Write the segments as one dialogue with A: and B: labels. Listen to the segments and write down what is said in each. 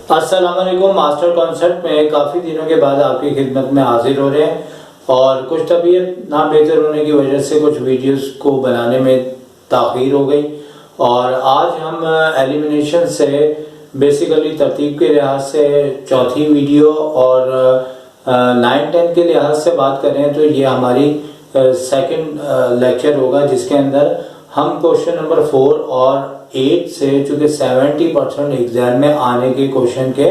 A: अस्सलाम वालेकुम। Master concept में काफ़ी दिनों के बाद आपकी खिदमत में हाजिर हो रहे हैं और कुछ तबीयत ना बेहतर होने की वजह से कुछ वीडियोस को बनाने में ताख़ीर हो गई और आज हम एलिमिनेशन से बेसिकली तरतीब के लिहाज से चौथी वीडियो और 9-10 के लिहाज से बात करें तो ये हमारी सेकंड लेक्चर होगा जिसके अंदर हम क्वेश्चन नंबर 4 और 8 से चूंकि 70% एग्जाम में आने के क्वेश्चन के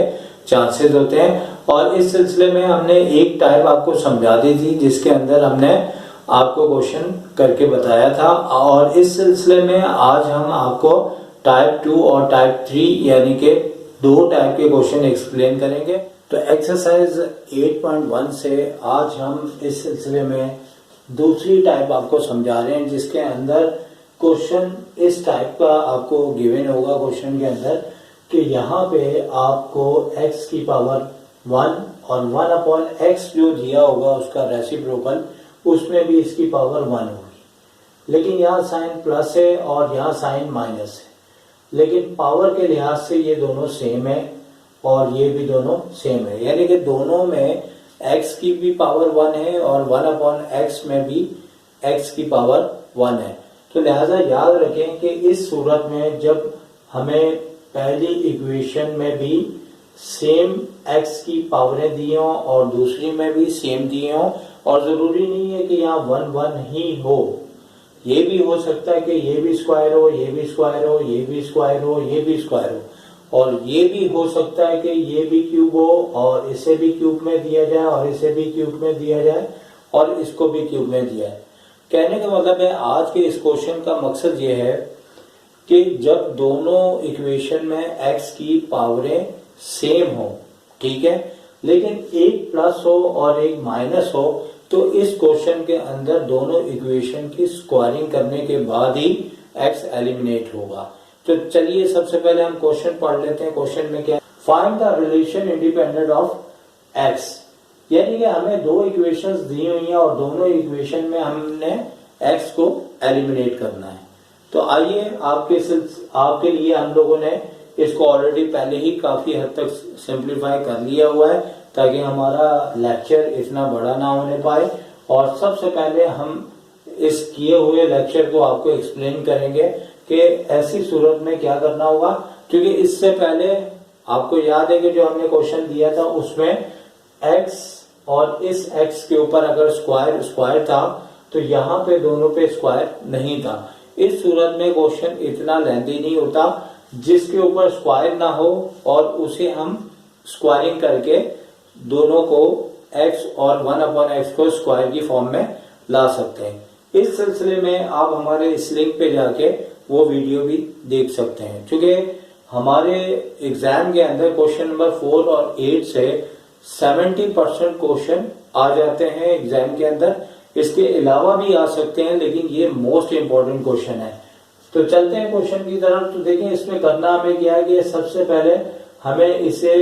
A: चांसेस होते हैं और इस सिलसिले में हमने एक टाइप आपको समझा दी थी जिसके अंदर हमने आपको क्वेश्चन करके बताया था और इस सिलसिले में आज हम आपको टाइप 2 और टाइप 3 यानी कि दो टाइप के क्वेश्चन एक्सप्लेन करेंगे। तो एक्सरसाइज 8.1 से आज हम इस सिलसिले में दूसरी टाइप आपको समझा रहे हैं जिसके अंदर क्वेश्चन इस टाइप का आपको गिवन होगा क्वेश्चन के अंदर कि यहाँ पे आपको x की पावर 1 और 1/x जो दिया होगा उसका रेसिप्रोकल उसमें भी इसकी पावर 1 होगी, लेकिन यहाँ साइन प्लस है और यहाँ साइन माइनस है, लेकिन पावर के लिहाज से ये दोनों सेम है और ये भी दोनों सेम है, यानी कि दोनों में x की भी पावर 1 है और 1/x में भी x की पावर 1 है। तो लिहाजा याद रखें कि इस सूरत में जब हमें पहली इक्वेशन में भी सेम x की पावरें दी हों और दूसरी में भी सेम दी हों और ज़रूरी नहीं है कि यहाँ 1 ही हो, ये भी हो सकता है कि ये भी स्क्वायर हो, ये भी स्क्वायर हो, ये भी स्क्वायर हो, ये भी स्क्वायर हो और ये भी हो सकता है कि ये भी क्यूब हो और इसे भी क्यूब में दिया जाए और इसे भी क्यूब में दिया जाए और इसको भी क्यूब में दिया जाए। कहने का मतलब है आज के इस क्वेश्चन का मकसद ये है कि जब दोनों इक्वेशन में x की पावरें सेम हो, ठीक है, लेकिन एक प्लस हो और एक माइनस हो तो इस क्वेश्चन के अंदर दोनों इक्वेशन की स्क्वायरिंग करने के बाद ही x एलिमिनेट होगा। तो चलिए सबसे पहले हम क्वेश्चन पढ़ लेते हैं। क्वेश्चन में क्या, find the relation independent of x, यानी कि हमें दो इक्वेशंस दी हुई हैं और दोनों इक्वेशन में हमने x को एलिमिनेट करना है। तो आइए आपके लिए हम लोगों ने इसको ऑलरेडी पहले ही काफी हद तक सिंप्लीफाई कर लिया हुआ है ताकि हमारा लेक्चर इतना बड़ा ना होने पाए और सबसे पहले हम इस किए हुए लेक्चर को आपको एक्सप्लेन करेंगे कि ऐसी सूरत में क्या करना होगा, क्योंकि इससे पहले आपको याद है कि जो हमने क्वेश्चन दिया था उसमें x और इस x के ऊपर अगर स्क्वायर था तो यहाँ पे दोनों पे स्क्वायर नहीं था। इस सूरत में क्वेश्चन इतना लेंथी नहीं होता जिसके ऊपर स्क्वायर ना हो और उसे हम स्क्वायरिंग करके दोनों को x और 1/x को स्क्वायर की फॉर्म में ला सकते हैं। इस सिलसिले में आप हमारे इस लिंक पे जाके वो वीडियो भी देख सकते हैं। क्योंकि हमारे एग्जाम के अंदर क्वेश्चन नंबर 4 और 8 से 70% क्वेश्चन आ जाते हैं एग्जाम के अंदर, इसके अलावा भी आ सकते हैं लेकिन ये मोस्ट इंपॉर्टेंट क्वेश्चन है। तो चलते हैं क्वेश्चन की तरफ। तो देखिए इसमें करना हमें क्या है कि सबसे पहले हमें इसे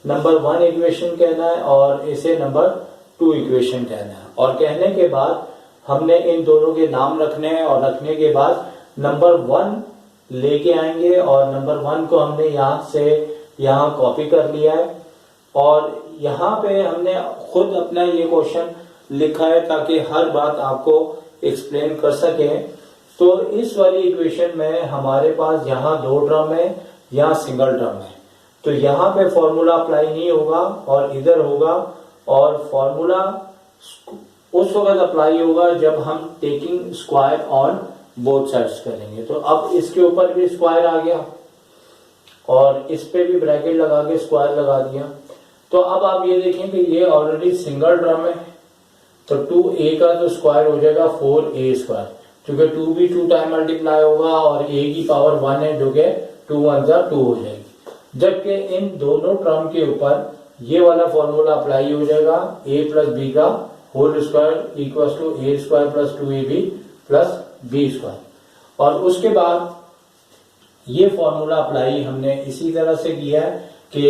A: नंबर 1 इक्वेशन कहना है और इसे नंबर 2 इक्वेशन कहना है और कहने के बाद हमने इन दोनों के नाम रखने हैं और रखने के बाद नंबर 1 लेके आएंगे और नंबर 1 को हमने यहाँ से यहाँ कॉपी कर लिया है और यहाँ पे हमने खुद अपना ये क्वेश्चन लिखा है ताकि हर बात आपको एक्सप्लेन कर सके। तो इस वाली इक्वेशन में हमारे पास यहाँ 2 टर्म है, यहाँ सिंगल टर्म है, तो यहाँ पे फॉर्मूला अप्लाई नहीं होगा और इधर होगा और फॉर्मूला उस वक्त अप्लाई होगा जब हम taking square on both sides करेंगे। तो अब इसके ऊपर भी स्क्वायर आ गया और इस पे भी ब्रैकेट लगा के स्क्वायर लगा दिया। तो अब आप ये देखें कि ये ऑलरेडी सिंगल टर्म है तो 2a का जो स्क्वायर हो जाएगा 4a स्क्वायर, क्योंकि 2 भी 2 टाइम मल्टीप्लाई होगा और a की पावर 1 है जो कि 2 1 2 हो जाएगी। जबकि इन दोनों टर्म के ऊपर ये वाला फॉर्मूला अप्लाई हो जाएगा a प्लस b का whole square equal to a square plus 2ab plus b square और उसके बाद ये फॉर्मूला अप्लाई हमने इसी तरह से किया है कि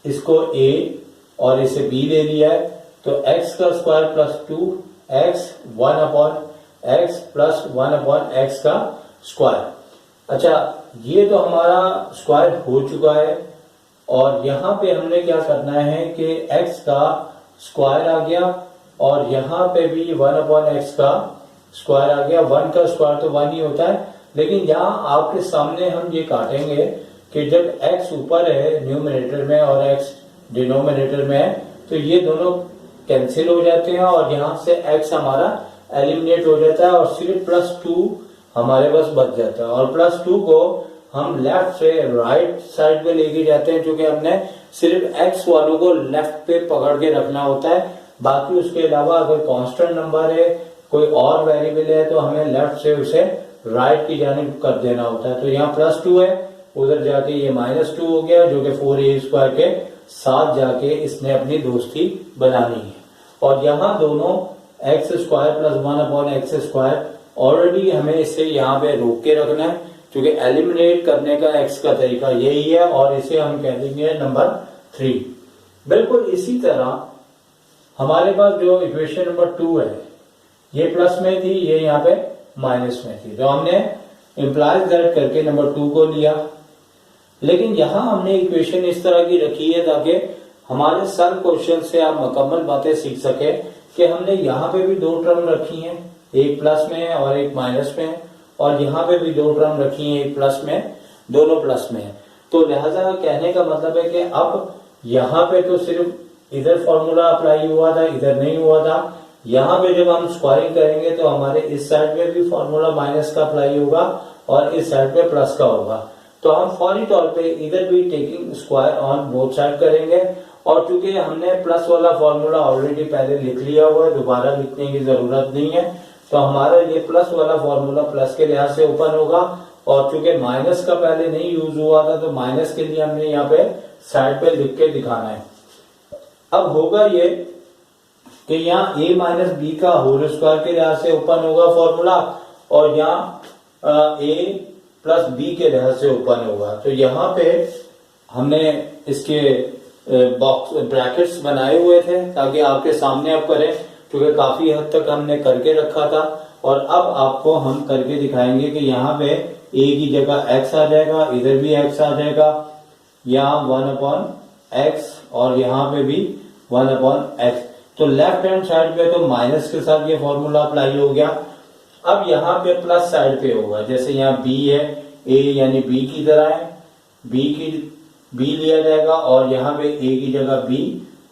A: इसको a और इसे b दे दिया है तो x का square plus 2x 1/x plus 1/x का स्क्वायर। अच्छा ये तो हमारा स्क्वायर हो चुका है और यहाँ पे हमने क्या करना है कि x का स्क्वायर आ गया और यहाँ पे भी 1/x का स्क्वायर आ गया। 1 का स्क्वायर तो 1 ही होता है, लेकिन यहाँ आपके सामने हम ये काटेंगे कि जब x ऊपर है न्यूमरेटर में और x डिनोमिनेटर में है तो ये दोनों कैंसिल हो जाते हैं और यहाँ से x हमारा एलिमिनेट हो जाता है और सिर्फ +2 हमारे पास बच जाता है। और +2 को हम लेफ्ट से राइट साइड पे लेके जाते हैं, क्योंकि हमने सिर्फ x वालों को लेफ्ट पे पकड़ के रखना होता है। बाकी उसके अलावा अगर कांस्टेंट नंबर है, कोई और वेरिएबल है, तो हमें लेफ्ट से उसे राइट की जानिब कर देना होता है। तो यहाँ +2 है, उधर जाके ये -2 हो गया, जो कि 4a² के साथ जाके इसने अपनी दोस्ती बनानी है। और यहाँ दोनों x² + 1/x² ऑलरेडी हमें इसे यहाँ पे रोक के रखना है, क्योंकि एलिमिनेट करने का x का तरीका यही है और इसे हम कह देंगे नंबर 3। बिल्कुल इसी तरह हमारे पास जो इक्वेशन नंबर 2 है, ये प्लस में थी, ये यहाँ पे माइनस में थी, तो हमने इम्प्लाइज दैट करके नंबर 2 को लिया। लेकिन यहाँ हमने इक्वेशन इस तरह की रखी है ताकि हमारे सर क्वेश्चन से आप मुकम्मल बातें सीख सके कि हमने यहाँ पे भी 2 टर्म रखी हैं, एक प्लस में है और एक माइनस में है, और यहाँ पे भी 2 टर्म रखी हैं, एक प्लस में, दोनों प्लस में है। तो लिहाजा कहने का मतलब है कि अब यहाँ पे तो सिर्फ इधर फॉर्मूला अप्लाई हुआ था, इधर नहीं हुआ था। यहाँ पे जब हम स्क्वायरिंग करेंगे तो हमारे इस साइड में भी फॉर्मूला माइनस का अप्लाई होगा और इस साइड पे प्लस का होगा। तो हम फौरी तौर पे इधर भी taking square on both side करेंगे, और चूंकि हमने प्लस वाला फॉर्मूला ऑलरेडी पहले लिख लिया हुआ है, दोबारा लिखने की जरूरत नहीं है, तो हमारा ये प्लस वाला फॉर्मूला प्लस के लिहाज से ओपन होगा। और चूंकि माइनस का पहले नहीं यूज हुआ था, तो माइनस के लिए हमने यहाँ पे साइड पे लिख के दिखाना है। अब होगा ये कि यहाँ a - b का होल स्क्वायर के लिहाज से ओपन होगा फॉर्मूला, और यहाँ a + b के लिहाज से ओपन होगा। तो यहाँ पे हमने इसके बॉक्स ब्रैकेट्स बनाए हुए थे ताकि आपके सामने आप करें, क्योंकि काफी हद तक हमने करके रखा था। और अब आपको हम करके दिखाएंगे कि यहाँ पे a की जगह x आ जाएगा, इधर भी x आ जाएगा, यहाँ 1/x और यहाँ पे भी 1/x। तो लेफ्ट हैंड साइड पे तो माइनस के साथ ये फॉर्मूला अप्लाई हो गया। अब यहाँ पे प्लस साइड पे होगा, जैसे यहाँ b है, a यानी b की तरह है, b लिया जाएगा और यहाँ पे a की जगह b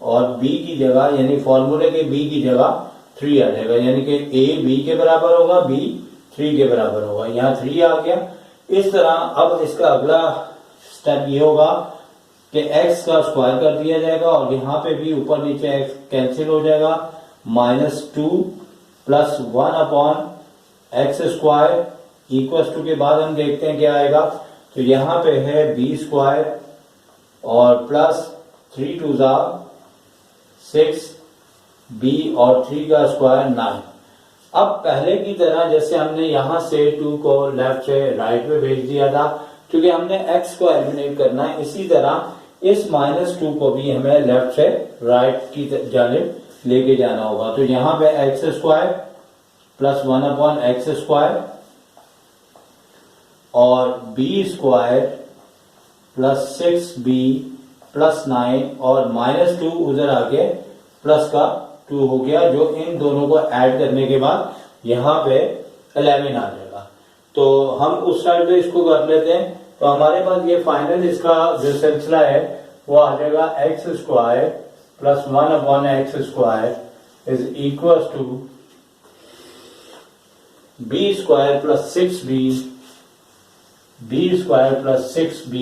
A: और b की जगह यानी फॉर्मूले के b की जगह 3 आ जाएगा, यानी कि a b के बराबर होगा, b 3 के बराबर होगा। यहाँ 3 आ गया। इस तरह अब इसका अगला स्टेप ये होगा कि x का स्क्वायर कर दिया जाएगा और यहाँ पे भी ऊपर नीचे x कैंसिल हो जाएगा, -2 + 1/x² इक्वल टू के बाद हम देखते हैं क्या आएगा। तो यहाँ पे है b² और +3 × 2 = 6, b और 3 का स्क्वायर 9। अब पहले की तरह जैसे हमने यहाँ से 2 को लेफ्ट से राइट में भेज दिया था, क्योंकि हमने x को एलिमिनेट करना है, इसी तरह इस -2 को भी हमें लेफ्ट से राइट की जानिब लेके जाना होगा। तो यहाँ पे x² + 1/x² और b² + 6b + 9 और -2 उधर आके प्लस का 2 हो गया, जो इन दोनों को ऐड करने के बाद यहाँ पे 11 आ जाएगा। तो हम उस साइड पे इसको कर लेते हैं। तो हमारे पास ये फाइनल इसका जो सिलसिला है वो आ जाएगा x² + 1/x² is equal to b² + 6b, b² + 6b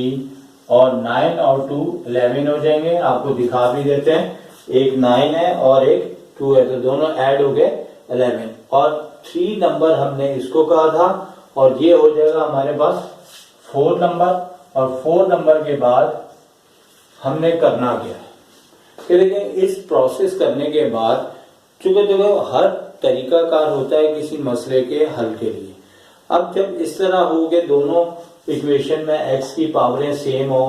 A: और 9 और 2 11 हो जाएंगे। आपको दिखा भी देते हैं, एक 9 है और एक 2 है, तो दोनों ऐड हो गए 11। और 3 नंबर हमने इसको कहा था और ये हो जाएगा हमारे पास 4 नंबर। और 4 नंबर के बाद हमने करना क्या है कि देखिए, इस प्रोसेस करने के बाद चूंकि देखो हर तरीकाकार होता है किसी मसले के हल के लिए। अब जब इस तरह हो गए दोनों इक्वेशन में x की पावरें सेम हो,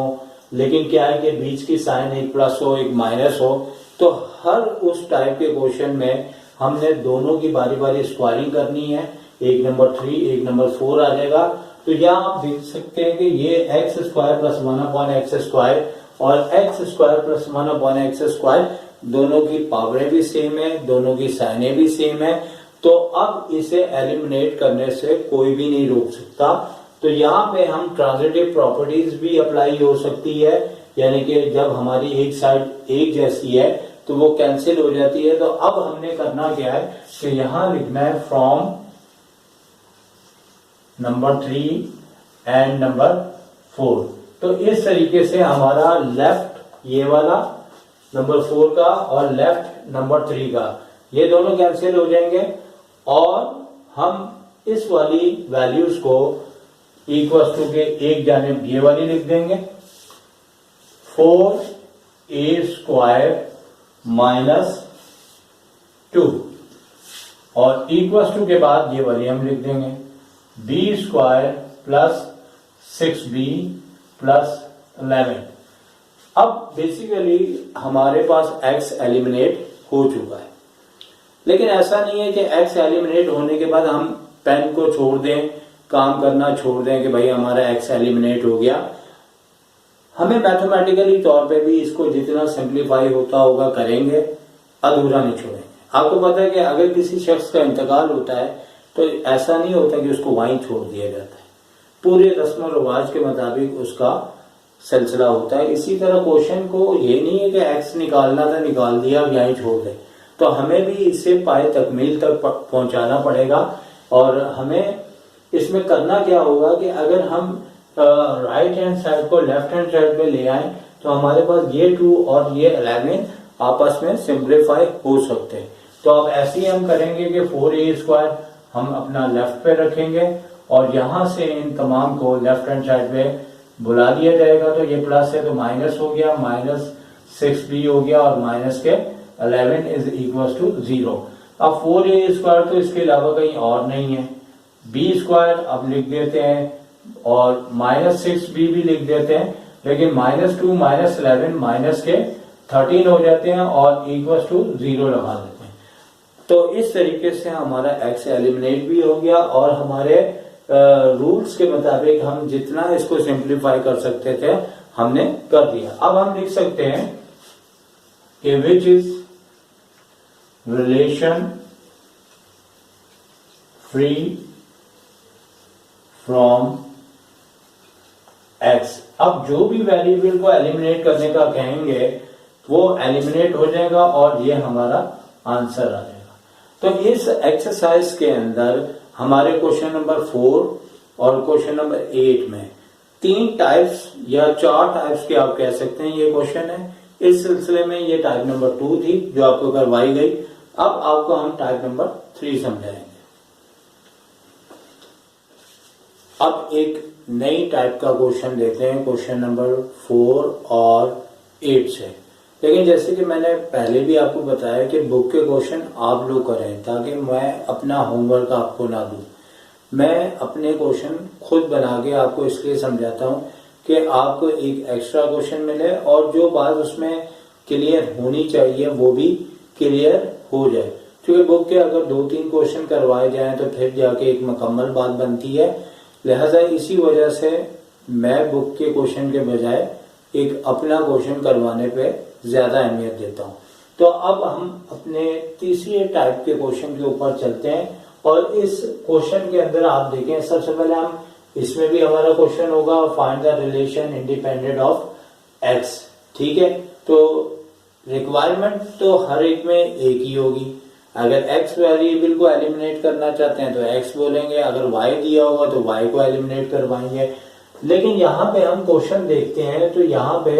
A: लेकिन क्या है कि बीच की साइन एक प्लस हो एक माइनस हो, तो हर उस टाइप के क्वेश्चन में हमने दोनों की बारी बारी स्क्वायरिंग करनी है। एक नंबर 3 एक नंबर 4 आ जाएगा। तो यहाँ आप देख सकते हैं कि ये x² + 1/x² और एक्स स्क्वायर प्लस 1/x², दोनों की पावरें भी सेम है, दोनों की साइनें भी सेम है, तो अब इसे एलिमिनेट करने से कोई भी नहीं रोक सकता। तो यहाँ पे हम ट्रांजिटिव प्रॉपर्टीज भी अप्लाई हो सकती है, यानी कि जब हमारी एक साइड एक जैसी है तो वो कैंसिल हो जाती है। तो अब हमने करना क्या है कि यहां लिखना है फ्रॉम नंबर 3 एंड नंबर 4। तो इस तरीके से हमारा लेफ्ट ये वाला नंबर 4 का और लेफ्ट नंबर 3 का ये दोनों कैंसिल हो जाएंगे और हम इस वाली वैल्यूज को इक्वल टू के एक जानिब ये वाली लिख देंगे 4a² - 2 और इक्वल टू के बाद ये वाली हम लिख देंगे b² + 6b + 11। अब बेसिकली हमारे पास x एलिमिनेट हो चुका है, लेकिन ऐसा नहीं है कि x एलिमिनेट होने के बाद हम पेन को छोड़ दें, काम करना छोड़ दें कि भाई हमारा x एलिमिनेट हो गया। हमें मैथमेटिकली तौर पे भी इसको जितना सिंप्लीफाई होता होगा करेंगे, अधूरा नहीं छोड़ेंगे। आपको पता है कि अगर किसी शख्स का इंतकाल होता है तो ऐसा नहीं होता कि उसको वहीं छोड़ दिया जाता है, पूरे रस्म रिवाज के मुताबिक उसका सिलसिला होता है। इसी तरह क्वेश्चन को ये नहीं है कि एक्स निकालना था निकाल दिया अब यहीं छोड़ दे, तो हमें भी इसे पाए तकमील तक पहुंचाना पड़ेगा। और हमें इसमें करना क्या होगा कि अगर हम राइट हैंड साइड को लेफ्ट हैंड साइड पे ले आए तो हमारे पास ये 2 और ये 11 आपस में सिंप्लीफाई हो सकते हैं। तो अब ऐसे ही हम करेंगे कि 4a² हम अपना लेफ्ट पे रखेंगे और यहां से इन तमाम को लेफ्ट हैंड साइड पे बुला दिया जाएगा। तो ये प्लस है तो माइनस हो गया, -6b हो गया और माइनस के 11 = 0। अब 4a² तो इसके अलावा कहीं और नहीं है, b² अब लिख देते हैं और -6b भी लिख देते हैं, लेकिन -2 -11 माइनस के 13 हो जाते हैं और इक्वल टू 0 लगा देते हैं। तो इस तरीके से हमारा x एलिमिनेट भी हो गया और हमारे रूल्स के मुताबिक हम जितना इसको सिंप्लीफाई कर सकते थे हमने कर दिया। अब हम लिख सकते हैं कि which is relation free from x। अब जो भी वेरिएबल को एलिमिनेट करने का कहेंगे वो एलिमिनेट हो जाएगा और ये हमारा आंसर आ जाएगा। तो इस एक्सरसाइज के अंदर हमारे क्वेश्चन नंबर 4 और क्वेश्चन नंबर 8 में 3 टाइप्स या 4 टाइप्स के आप कह सकते हैं ये क्वेश्चन है। इस सिलसिले में ये टाइप नंबर 2 थी जो आपको करवाई गई। अब आपको हम टाइप नंबर 3 समझाएंगे। अब एक नई टाइप का क्वेश्चन देते हैं क्वेश्चन नंबर 4 और 8 से। लेकिन जैसे कि मैंने पहले भी आपको बताया कि बुक के क्वेश्चन आप लोग करें ताकि मैं अपना होमवर्क आपको ना दूं। मैं अपने क्वेश्चन खुद बना के आपको इसलिए समझाता हूं कि आपको एक एक्स्ट्रा क्वेश्चन मिले और जो बात उसमें क्लियर होनी चाहिए वो भी क्लियर हो जाए। क्योंकि बुक के अगर 2-3 क्वेश्चन करवाए जाएं तो फिर जाके एक मुकम्मल बात बनती है। लिहाजा इसी वजह से मैं बुक के क्वेश्चन के बजाय एक अपना क्वेश्चन करवाने पे ज्यादा अहमियत देता हूं। तो अब हम अपने तीसरी टाइप के क्वेश्चन के ऊपर चलते हैं और इस क्वेश्चन के अंदर आप देखें सबसे पहले हम इसमें भी हमारा क्वेश्चन होगा find the relation independent of x। ठीक है, तो रिक्वायरमेंट तो हर एक में एक ही होगी। अगर x वेरिएबल को एलिमिनेट करना चाहते हैं तो x बोलेंगे, अगर y दिया होगा तो y को एलिमिनेट करवाएंगे। लेकिन यहाँ पे हम क्वेश्चन देखते हैं तो यहाँ पे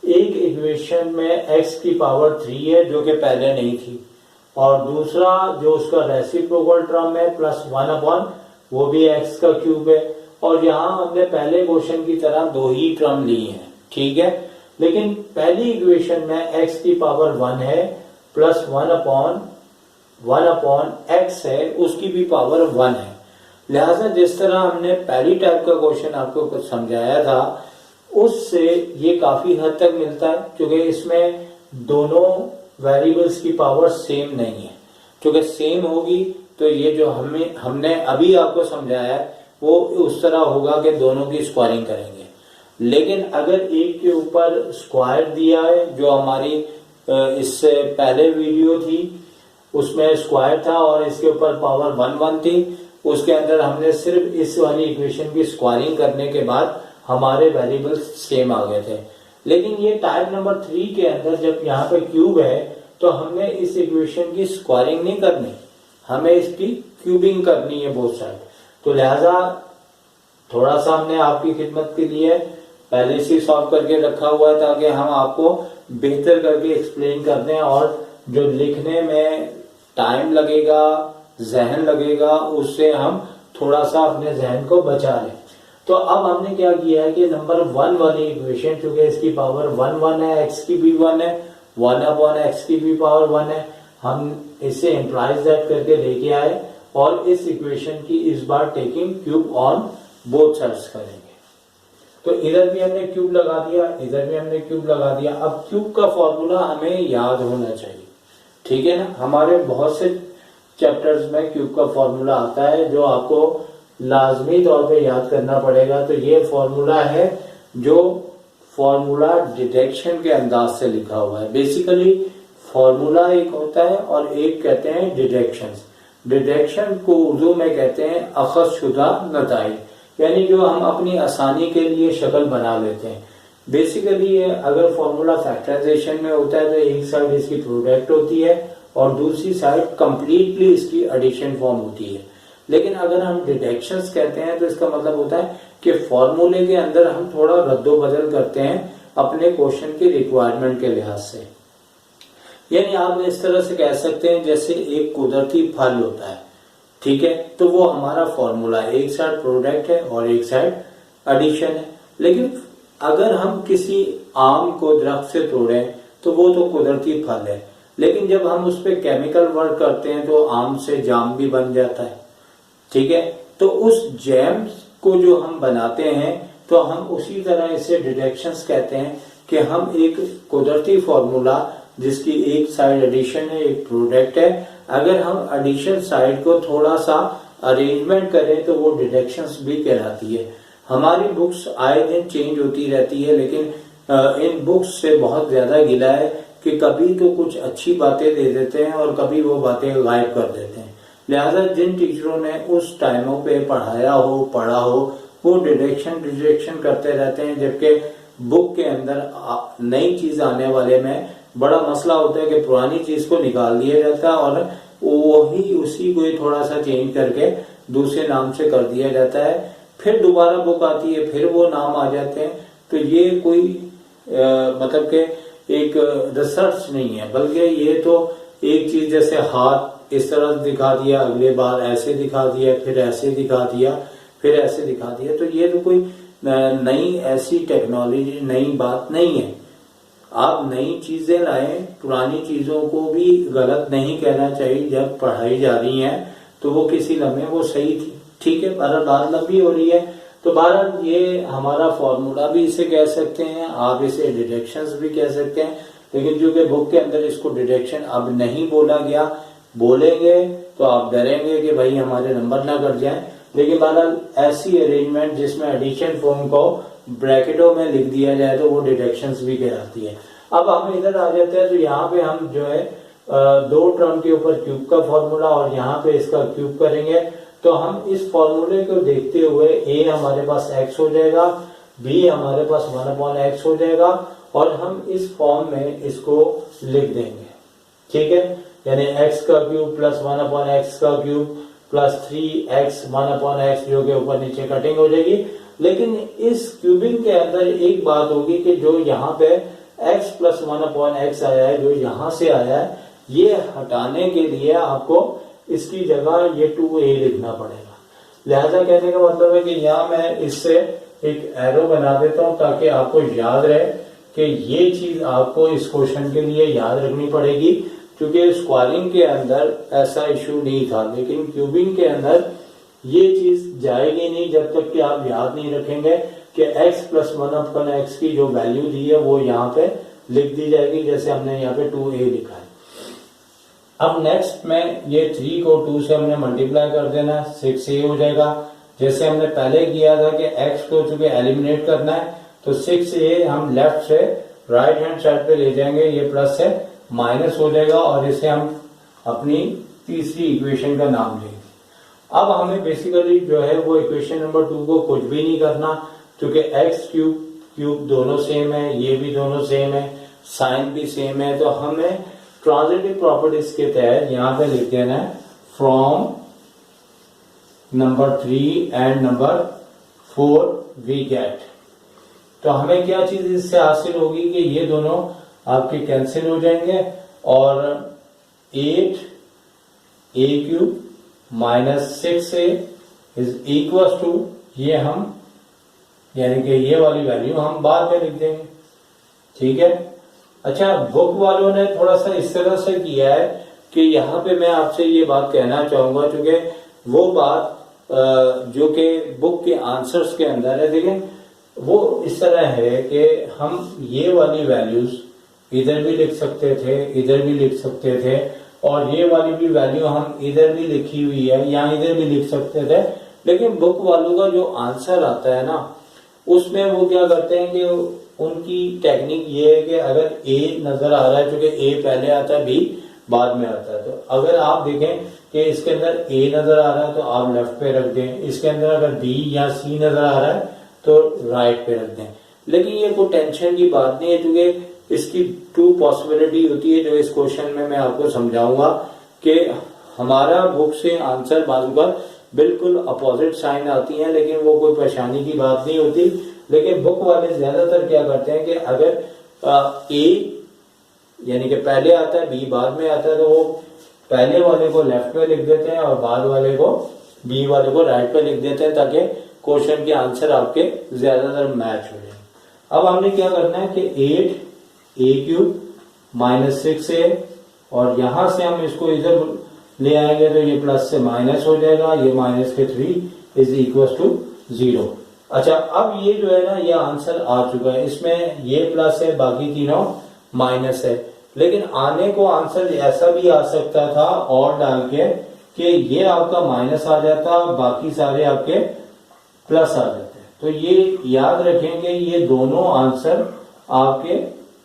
A: एक इक्वेशन में x की पावर 3 है जो कि पहले नहीं थी और दूसरा जो उसका रेसिप्रोकल टर्म है +1/, वो भी x का क्यूब है। और यहाँ हमने पहले क्वेश्चन की तरह 2 ही टर्म ली हैं, ठीक है। लेकिन पहली इक्वेशन में x की पावर 1 है +1/x है, उसकी भी पावर 1 है। लिहाजा जिस तरह हमने पहली टाइप का क्वेश्चन आपको कुछ समझाया था उससे ये काफी हद तक मिलता है क्योंकि इसमें दोनों वेरिएबल्स की पावर सेम नहीं है। क्योंकि सेम होगी तो ये जो हमने अभी आपको समझाया है वो उस तरह होगा कि दोनों की स्क्वायरिंग करेंगे। लेकिन अगर एक के ऊपर स्क्वायर दिया है, जो हमारी इससे पहले वीडियो थी उसमें स्क्वायर था और इसके ऊपर पावर 1 थी, उसके अंदर हमने सिर्फ इस वाली इक्वेशन की स्क्वायरिंग करने के बाद हमारे वेरिएबल्स सेम आ गए थे। लेकिन ये टाइप नंबर 3 के अंदर जब यहाँ पे क्यूब है तो हमने इस इक्वेशन की स्क्वायरिंग नहीं करनी, हमें इसकी क्यूबिंग करनी है बोथ साइड। तो लिहाजा थोड़ा सा हमने आपकी खिदमत के लिए पहले से सॉल्व करके रखा हुआ है ताकि हम आपको बेहतर करके एक्सप्लेन कर दें, और जो लिखने में टाइम लगेगा, जहन लगेगा, उससे हम थोड़ा सा अपने जहन को बचा लें। तो अब हमने क्या किया है कि नंबर 1 वाली इक्वेशन, चूंकि इसकी पावर 1 है, एक्स की भी 1 है, 1/x की भी पावर 1 है, हम इसे इम्प्लाइज दैट करके लेके आए और इस इक्वेशन की इस बार taking cube on both sides करेंगे। तो इधर भी हमने क्यूब लगा दिया, इधर भी हमने क्यूब लगा दिया। अब क्यूब का फॉर्मूला हमें याद होना चाहिए, ठीक है ना। हमारे बहुत से चैप्टर्स में क्यूब का फॉर्मूला आता है जो आपको लाजमी तौर पे याद करना पड़ेगा। तो ये फॉर्मूला है जो फॉर्मूला डिडक्शन के अंदाज से लिखा हुआ है। बेसिकली फॉर्मूला एक होता है और एक कहते हैं डिडक्शन। डिडक्शन को उर्दू में कहते हैं अखज़शुदा नताइज, यानी जो हम अपनी आसानी के लिए शक्ल बना लेते हैं। बेसिकली अगर फॉर्मूला फैक्टराइजेशन में होता है तो एक साइड इसकी प्रोडक्ट होती है और दूसरी साइड कंप्लीटली इसकी एडिशन फॉर्म होती है। लेकिन अगर हम डिडक्शंस कहते हैं तो इसका मतलब होता है कि फॉर्मूले के अंदर हम थोड़ा रद्दो बदल करते हैं अपने क्वेश्चन की रिक्वायरमेंट के लिहाज से। यानी आप इस तरह से कह सकते हैं जैसे एक कुदरती फल होता है, ठीक है, तो वो हमारा फॉर्मूला है, एक साइड प्रोडक्ट है और एक साइड एडिशन है। लेकिन अगर हम किसी आम को दरख्त से तोड़ें तो वो तो कुदरती फल है, लेकिन जब हम उस पर केमिकल वर्क करते हैं तो आम से जाम भी बन जाता है, ठीक है। तो उस जैम को जो हम बनाते हैं तो हम उसी तरह इसे डिडक्शंस कहते हैं कि हम एक कुदरती फॉर्मूला जिसकी एक साइड एडिशन है एक प्रोडक्ट है, अगर हम एडिशन साइड को थोड़ा सा अरेंजमेंट करें तो वो डिडक्शंस भी कहलाती है। हमारी बुक्स आए दिन चेंज होती रहती है, लेकिन इन बुक्स से बहुत ज्यादा गिला है कि कभी तो कुछ अच्छी बातें दे देते हैं और कभी वो बातें गायब कर देते हैं। लिहाजा जिन टीचरों ने उस टाइमों पे पढ़ाया हो, पढ़ा हो, वो डिडक्शन करते रहते हैं, जबकि बुक के अंदर नई चीज आने वाले में बड़ा मसला होता है कि पुरानी चीज को निकाल दिया जाता है और वही उसी को ही थोड़ा सा चेंज करके दूसरे नाम से कर दिया जाता है, फिर दोबारा बुक आती है फिर वो नाम आ जाते हैं। तो ये कोई मतलब के एक रिसर्च नहीं है, बल्कि ये तो एक चीज जैसे हाथ इस तरह दिखा दिया, अगले बार ऐसे दिखा दिया, फिर ऐसे दिखा दिया, फिर ऐसे दिखा दिया, तो ये तो कोई नई ऐसी टेक्नोलॉजी नई बात नहीं है। आप नई चीजें लाएं, पुरानी चीजों को भी गलत नहीं कहना चाहिए। जब पढ़ाई जा रही है तो वो किसी लम्हे वो सही थी, ठीक है, बहरहाल बात लंबी हो रही है। तो बहरहाल ये हमारा फॉर्मूला भी इसे कह सकते हैं, आप इसे डिडक्शंस भी कह सकते हैं, लेकिन चूंकि बुक के अंदर इसको डिडक्शन अब नहीं बोला गया, बोलेंगे तो आप डरेंगे कि भाई हमारे नंबर ना कट जाएं। लेकिन बहरहाल ऐसी अरेंजमेंट जिसमें एडिशन फॉर्म को ब्रैकेटों में लिख दिया जाए तो वो डिडक्शंस भी कहलाती है। अब हम इधर आ जाते हैं तो यहाँ पे हम जो है दो टर्म के ऊपर क्यूब का फॉर्मूला और यहाँ पे इसका क्यूब करेंगे। तो हम इस फॉर्मूले को देखते हुए a हमारे पास x हो जाएगा, b हमारे पास 1/x हो जाएगा और हम इस फॉर्म में इसको लिख देंगे, ठीक है। यानी x का क्यूब प्लस 1/x का क्यूब प्लस 3x 1/x जो कि ऊपर नीचे कटिंग हो जाएगी। लेकिन इस क्यूबिंग के अंदर एक बात होगी कि जो यहाँ पे x प्लस 1/x आया है, जो यहाँ से आया है, ये हटाने के लिए आपको इसकी जगह ये 2a लिखना पड़ेगा। लिहाजा कहने का मतलब है कि यहाँ मैं इससे एक एरो बना देता हूँ ताकि आपको याद रहे कि ये चीज आपको इस क्वेश्चन के लिए याद रखनी पड़ेगी, क्योंकि स्क्वायरिंग के अंदर ऐसा इशू नहीं था, लेकिन क्यूबिंग के अंदर ये चीज जाएगी नहीं जब तक कि आप याद नहीं रखेंगे कि x प्लस 1/x की जो वैल्यू दी है वो यहाँ पे लिख दी जाएगी, जैसे हमने यहाँ पे 2a लिखा है। अब नेक्स्ट में ये 3 को 2 से हमने मल्टीप्लाई कर देना, 6a हो जाएगा। जैसे हमने पहले किया था कि x को चूंकि एलिमिनेट करना है तो 6a हम लेफ्ट से राइट हैंड साइड पे ले जाएंगे, ये प्लस से माइनस हो जाएगा और इसे हम अपनी तीसरी इक्वेशन का नाम लेंगे। अब हमें बेसिकली जो है वो इक्वेशन नंबर 2 को कुछ भी नहीं करना, क्योंकि एक्स क्यूब दोनों सेम है, ये भी दोनों सेम है, साइन भी सेम है। तो हमें ट्रांजिटिव प्रॉपर्टीज के तहत यहाँ पे लिख देना है from number 3 and number 4 we get. तो हमें क्या चीज इससे हासिल होगी कि ये दोनों आपके कैंसिल हो जाएंगे और 8a³ minus 6a is equal to, ये हम यानी कि ये वाली वैल्यू हम बाद में लिख देंगे, ठीक है। अच्छा, बुक वालों ने थोड़ा सा इस तरह से किया है कि यहाँ पे मैं आपसे ये बात कहना चाहूंगा, क्योंकि वो बात जो कि बुक के आंसर्स के अंदर है, देखें वो इस तरह है कि हम ये वाली वैल्यूज इधर भी लिख सकते थे, इधर भी लिख सकते थे, और ये वाली भी वैल्यू हम इधर भी लिखी हुई है या इधर भी लिख सकते थे। लेकिन बुक वालों का जो आंसर आता है ना, उसमें वो क्या करते हैं कि उनकी टेक्निक ये है कि अगर ए नजर आ रहा है, क्योंकि ए पहले आता है, बी बाद में आता है, तो अगर आप देखें कि इसके अंदर ए नजर आ रहा है तो आप लेफ्ट पे रख दें, इसके अंदर अगर बी या सी नजर आ रहा है तो राइट पे रख दें। लेकिन ये कोई टेंशन की बात नहीं है, क्योंकि इसकी 2 पॉसिबिलिटी होती है, जो इस क्वेश्चन में मैं आपको समझाऊंगा कि हमारा बुक से आंसर बाजू पर बिल्कुल अपोजिट साइन आती है, लेकिन वो कोई परेशानी की बात नहीं होती। लेकिन बुक वाले ज्यादातर क्या करते हैं कि अगर ए यानी कि पहले आता है, बी बाद में आता है, तो वो पहले वाले को लेफ्ट पे लिख देते हैं और बाद वाले को, बी वाले को राइट पे लिख देते हैं, ताकि क्वेश्चन के आंसर आपके ज्यादातर मैच हो जाए। अब हमने क्या करना है कि 8a³ माइनस 6a, और यहां से हम इसको इधर ले आएंगे तो ये प्लस से माइनस हो जाएगा, ये माइनस के 3 इज इक्वल टू 0। अच्छा, अब ये जो है ना, ये आंसर आ चुका है, इसमें ये प्लस है, बाकी तीनों माइनस है। लेकिन आने को आंसर ऐसा भी आ सकता था और डाल के कि ये आपका माइनस आ जाता, बाकी सारे आपके प्लस आ जाते। तो ये याद रखें कि ये दोनों आंसर आपके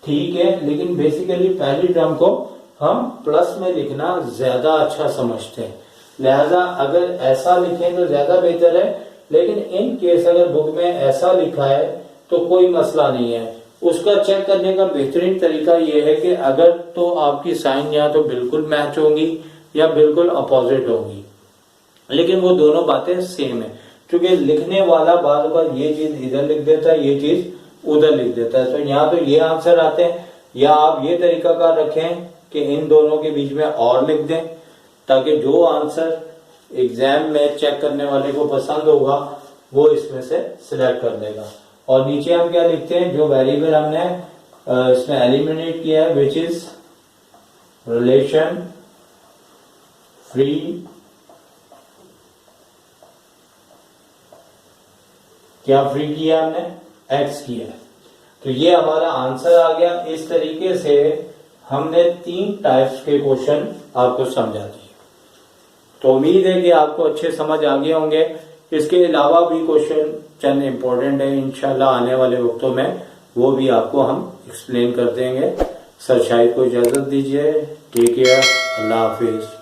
A: ठीक है, लेकिन बेसिकली पहली टर्म को हम प्लस में लिखना ज्यादा अच्छा समझते हैं, लिहाजा अगर ऐसा लिखें तो ज्यादा बेहतर है। लेकिन इन केस अगर बुक में ऐसा लिखा है तो कोई मसला नहीं है। उसका चेक करने का बेहतरीन तरीका यह है कि अगर तो आपकी साइन या तो बिल्कुल मैच होंगी या बिल्कुल अपोजिट होंगी, लेकिन वो दोनों बातें सेम है, क्योंकि लिखने वाला बार बार ये चीज इधर लिख देता है, ये चीज उधर लिख देता है। तो यहाँ तो ये आंसर आते हैं, या आप ये तरीका कार रखें कि इन दोनों के बीच में और लिख दें, ताकि जो आंसर एग्जाम में चेक करने वाले को पसंद होगा वो इसमें से सिलेक्ट कर देगा। और नीचे हम क्या लिखते हैं, जो वेरिएबल हमने इसमें एलिमिनेट किया है, विच इज रिलेशन फ्री क्या फ्री किया हमने, एक्स किया। तो ये हमारा आंसर आ गया। इस तरीके से हमने 3 टाइप्स के क्वेश्चन आपको समझा दिए। तो उम्मीद है कि आपको अच्छे समझ आ गए होंगे। इसके अलावा भी क्वेश्चन चंद इम्पोर्टेंट है, इंशाल्लाह आने वाले वक्तों में वो भी आपको हम एक्सप्लेन कर देंगे। सर शाहिद को इजाजत दीजिए। टेक केयर, अल्लाह हाफिज।